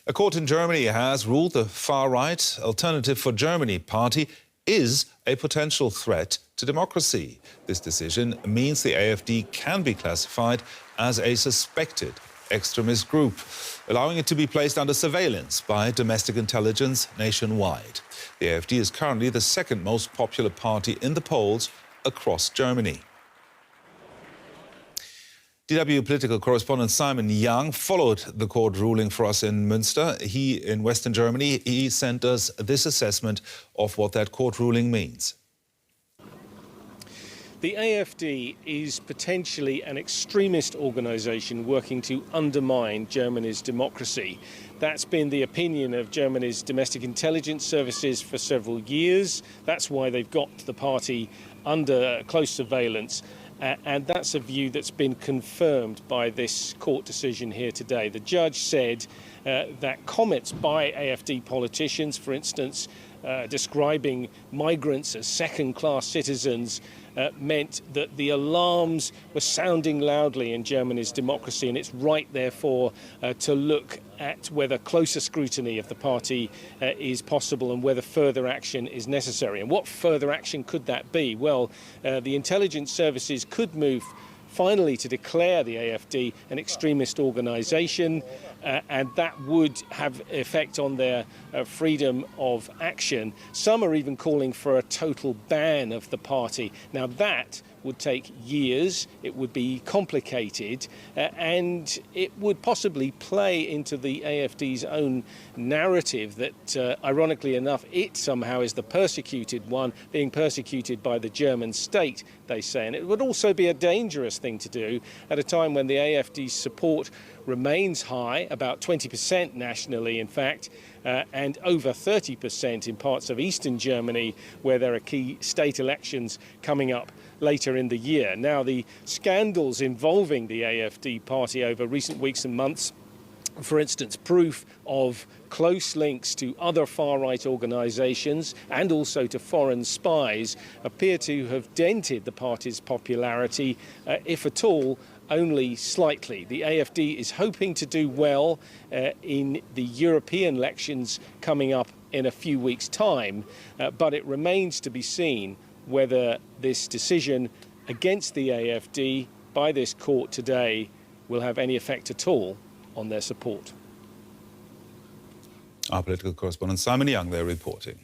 A court in Germany has ruled the far-right Alternative for Germany party is a potential threat to democracy. This decision means the AfD can be classified as a suspected extremist group, allowing it to be placed under surveillance by domestic intelligence nationwide. The AfD is currently the second most popular party in the polls across Germany. DW political correspondent Simon Young followed the court ruling for us in Münster. In Western Germany, he sent us this assessment of what that court ruling means. The AfD is potentially an extremist organisation working to undermine Germany's democracy. That's been the opinion of Germany's domestic intelligence services for several years. That's why they've got the party under close surveillance. And that's a view that's been confirmed by this court decision here today. The judge said that comments by AfD politicians, for instance, describing migrants as second-class citizens, meant that the alarms were sounding loudly in Germany's democracy, and it's right, therefore, to look at whether closer scrutiny of the party is possible and whether further action is necessary. And what further action could that be? Well, the intelligence services could move finally to declare the AfD an extremist organisation, and that would have effect on their freedom of action. Some are even calling for a total ban of the party. Now that would take years, it would be complicated, and it would possibly play into the AfD's own narrative that, ironically enough, it somehow is the persecuted one, being persecuted by the German state, they say. And it would also be a dangerous thing to do at a time when the AfD's support remains high, about 20% nationally, in fact, and over 30% in parts of eastern Germany, where there are key state elections coming up later in the year. Now, the scandals involving the AfD party over recent weeks and months, for instance, proof of close links to other far-right organisations and also to foreign spies, appear to have dented the party's popularity, if at all, only slightly. The AfD is hoping to do well in the European elections coming up in a few weeks' time, but it remains to be seen whether this decision against the AfD by this court today will have any effect at all on their support. Our political correspondent Simon Young there reporting.